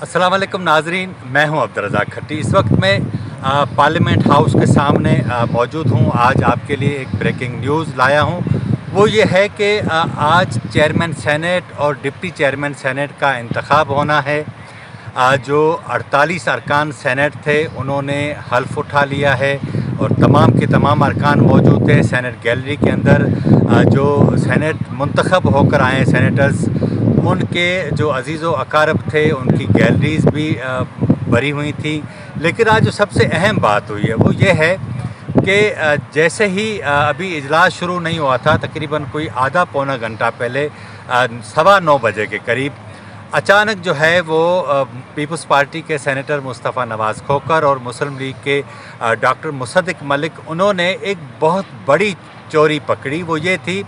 अस्सलाम वालेकुम नाजरीन, मैं हूं अब्दुर्रज़ाक खट्टी। इस वक्त मैं पार्लियामेंट हाउस के सामने मौजूद हूं। आज आपके लिए एक ब्रेकिंग न्यूज़ लाया हूं। वो ये है कि आज चेयरमैन सेनेट और डिप्टी चेयरमैन सेनेट का इंतखाब होना है। जो 48 अरकान सेनेट थे उन्होंने हल्फ उठा लिया है और तमाम के तमाम अरकान मौजूद थे सेनेट गैलरी के अंदर। जो सेनेट मुंतखब होकर आए हैं सेनेटर्स, उनके जो अजीज़ व अकारब थे उनकी गैलरीज़ भी भरी हुई थी। लेकिन आज जो सबसे अहम बात हुई है वो ये है कि जैसे ही अभी इजलास शुरू नहीं हुआ था, तकरीबन कोई आधा पौना घंटा पहले 9:15 बजे के करीब अचानक जो है वो पीपल्स पार्टी के सेनेटर मुस्तफ़ा नवाज़ खोखर और मुस्लिम लीग के डॉक्टर मुसद्दिक मलिक, उन्होंने एक बहुत बड़ी चोरी पकड़ी। वो ये थी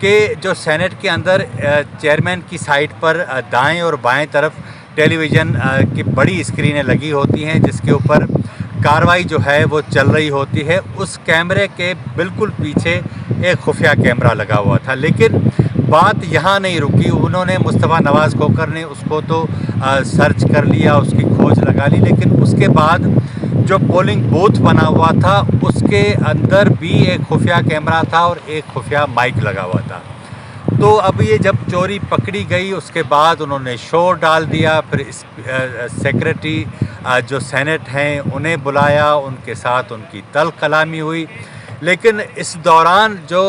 कि जो सेनेट के अंदर चेयरमैन की साइड पर दाएं और बाएं तरफ टेलीविज़न की बड़ी स्क्रीनें लगी होती हैं जिसके ऊपर कार्रवाई जो है वो चल रही होती है। उस कैमरे के बिल्कुल पीछे एक खुफिया कैमरा लगा हुआ था। लेकिन बात यहाँ नहीं रुकी। उन्होंने मुस्तफ़ा नवाज़ खोखर ने उसको तो सर्च कर लिया, उसकी खोज लगा ली, लेकिन उसके बाद जो पोलिंग बूथ बना हुआ था उसके अंदर भी एक खुफिया कैमरा था और एक खुफिया माइक लगा हुआ था। तो अब ये जब चोरी पकड़ी गई उसके बाद उन्होंने शोर डाल दिया। फिर सेक्रेटरी जो सेनेट हैं उन्हें बुलाया, उनके साथ उनकी तल्ख कलामी हुई। लेकिन इस दौरान जो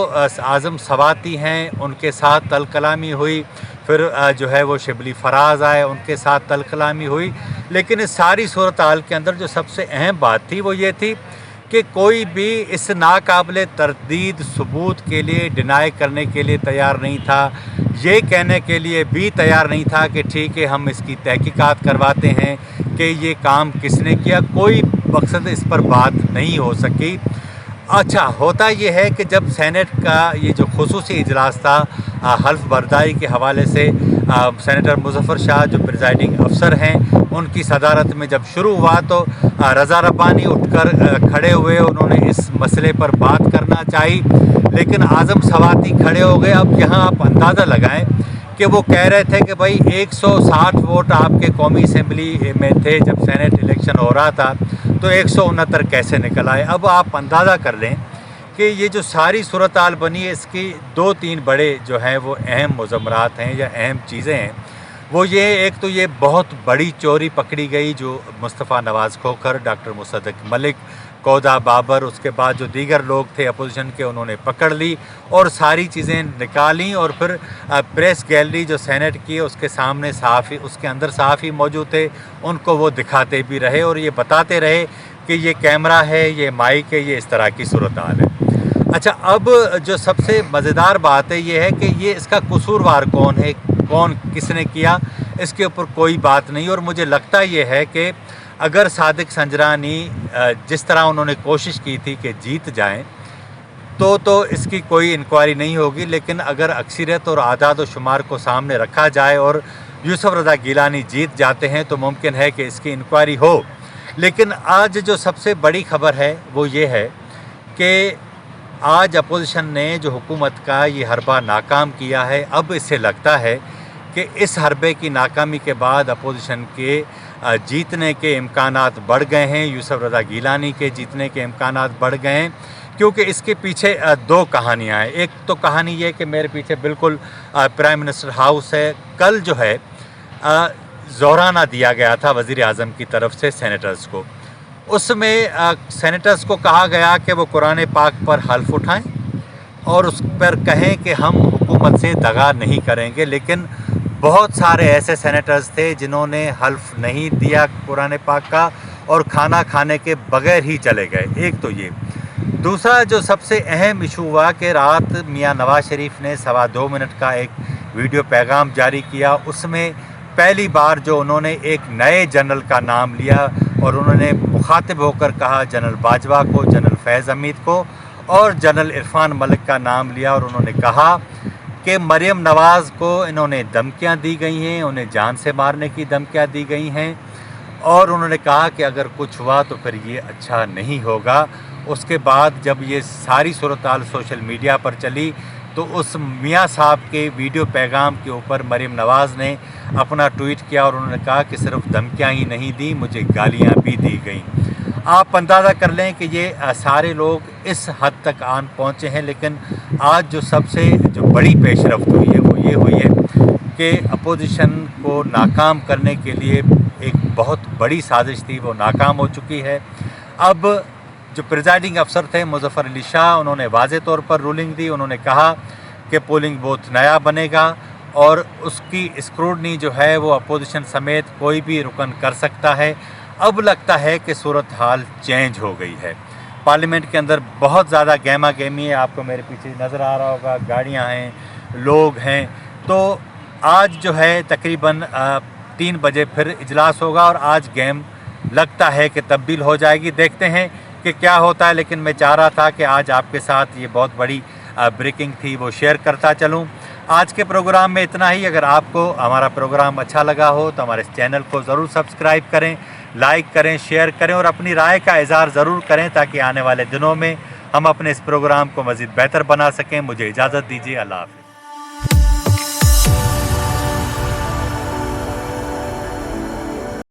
आज़म सवाती हैं उनके साथ तल्ख कलामी हुई। फिर जो है वो शिबली फराज आए, उनके साथ तल्ख कलामी हुई। लेकिन इस सारी सूरत हाल के अंदर जो सबसे अहम बात थी वो ये थी कि कोई भी इस नाकाबिले तरदीद सबूत के लिए डिनाई करने के लिए तैयार नहीं था। ये कहने के लिए भी तैयार नहीं था कि ठीक है हम इसकी तहकीकात करवाते हैं कि ये काम किसने किया। कोई मकसद इस पर बात नहीं हो सकी। अच्छा, होता ये है कि जब सेनेट का ये जो खुसूसी इजलास था हल्फ बर्दाई के हवाले से, सेनेटर मुज़फ़्फ़र शाह जो प्रिजाइडिंग अफसर हैं उनकी सदारत में जब शुरू हुआ तो रज़ा रब्बानी उठकर खड़े हुए। उन्होंने इस मसले पर बात करना चाहिए, लेकिन आज़म सवाती खड़े हो गए। अब यहाँ आप अंदाज़ा लगाएं कि वो कह रहे थे कि भाई 160 वोट आपके कौमी असम्बली में थे जब सेनेट इलेक्शन हो रहा था, तो 169 कैसे निकल आए। अब आप अंदाज़ा कर लें कि ये जो सारी सूरत हाल बनी है इसकी 2-3 बड़े जो हैं वो अहम मुज़म्मरात हैं या अहम चीज़ें हैं। वो ये, एक तो ये बहुत बड़ी चोरी पकड़ी गई जो मुस्तफ़ा नवाज़ खोखर, डॉक्टर मुसद्दिक मलिक, कौदा बाबर, उसके बाद जो दीगर लोग थे अपोजिशन के, उन्होंने पकड़ ली और सारी चीज़ें निकाली। और फिर प्रेस गैलरी जो सेनेट की है उसके सामने सहाफ़ी, उसके अंदर सहाफ़ी मौजूद थे, उनको वो दिखाते भी रहे और ये बताते रहे कि ये कैमरा है, ये माइक है, ये इस तरह की सूरत हाल है। अच्छा, अब जो सबसे मज़ेदार बात है ये है कि ये इसका कसूरवार कौन है, कौन किसने किया, इसके ऊपर कोई बात नहीं। और मुझे लगता ये है कि अगर सादिक संजरानी जिस तरह उन्होंने कोशिश की थी कि जीत जाएं तो इसकी कोई इंक्वायरी नहीं होगी। लेकिन अगर अक्सरियत और आदाद व शुमार को सामने रखा जाए और यूसुफ रज़ा गिलानी जीत जाते हैं तो मुमकिन है कि इसकी इंक्वायरी हो। लेकिन आज जो सबसे बड़ी खबर है वो ये है कि आज अपोजिशन ने जो हुकूमत का ये हरबा नाकाम किया है, अब इससे लगता है कि इस हरबे की नाकामी के बाद अपोजिशन के जीतने के इम्कानात बढ़ गए हैं, यूसुफ रज़ा गिलानी के जीतने के इम्कानात बढ़ गए हैं। क्योंकि इसके पीछे दो कहानियाँ हैं। एक तो कहानी ये कि मेरे पीछे बिल्कुल प्राइम मिनिस्टर हाउस है। कल जो है ज़ोराना दिया गया था वज़ीर आज़म की तरफ से सेनेटर्स को। उसमें सेनेटर्स को कहा गया कि वो कुरान पाक पर हल्फ उठाएं और उस पर कहें कि हम हुकूमत से दगा नहीं करेंगे। लेकिन बहुत सारे ऐसे सेनेटर्स थे जिन्होंने हल्फ नहीं दिया कुरान पाक का और खाना खाने के बगैर ही चले गए। एक तो ये। दूसरा जो सबसे अहम इशू हुआ कि रात मियां नवाज़ शरीफ ने 2.25 मिनट का एक वीडियो पैगाम जारी किया। उसमें पहली बार जो उन्होंने एक नए जनरल का नाम लिया और उन्होंने मुखातिब होकर कहा जनरल बाजवा को, जनरल फैज़ हमीद को और जनरल इरफान मलिक का नाम लिया। और उन्होंने कहा कि मरियम नवाज़ को इन्होंने धमकियां दी गई हैं, उन्हें जान से मारने की धमकियां दी गई हैं और उन्होंने कहा कि अगर कुछ हुआ तो फिर ये अच्छा नहीं होगा। उसके बाद जब ये सारी सूरत हाल सोशल मीडिया पर चली तो उस मियाँ साहब के वीडियो पैगाम के ऊपर मरीम नवाज़ ने अपना ट्वीट किया और उन्होंने कहा कि सिर्फ धमकियाँ ही नहीं दी, मुझे गालियाँ भी दी गईं। आप अंदाज़ा कर लें कि ये सारे लोग इस हद तक आन पहुँचे हैं। लेकिन आज जो बड़ी पेशरफ्त हुई है वो ये हुई है कि अपोजिशन को नाकाम करने के लिए एक बहुत बड़ी साजिश थी, वो नाकाम हो चुकी है। अब जो प्रिजाइडिंग अफसर थे मुज़फ़्फ़र अली शाह, उन्होंने वाज़े तौर पर रूलिंग दी। उन्होंने कहा कि पोलिंग बूथ नया बनेगा और उसकी स्क्रूटनी जो है वो अपोजिशन समेत कोई भी रुकन कर सकता है। अब लगता है कि सूरत हाल चेंज हो गई है। पार्लियामेंट के अंदर बहुत ज़्यादा गहमा गहमी है, आपको मेरे पीछे नज़र आ रहा होगा, गाड़ियाँ हैं, लोग हैं। तो आज जो है तकरीबन 3 बजे फिर इजलास होगा और आज गेम लगता है कि तब्दील हो जाएगी। देखते हैं कि क्या होता है। लेकिन मैं चाह रहा था कि आज आपके साथ ये बहुत बड़ी ब्रेकिंग थी वो शेयर करता चलूँ। आज के प्रोग्राम में इतना ही। अगर आपको हमारा प्रोग्राम अच्छा लगा हो तो हमारे चैनल को ज़रूर सब्सक्राइब करें, लाइक करें, शेयर करें और अपनी राय का इज़हार ज़रूर करें ताकि आने वाले दिनों में हम अपने इस प्रोग्राम को मज़ीद बेहतर बना सकें। मुझे इजाज़त दीजिए। अल्लाह हाफ़िज़।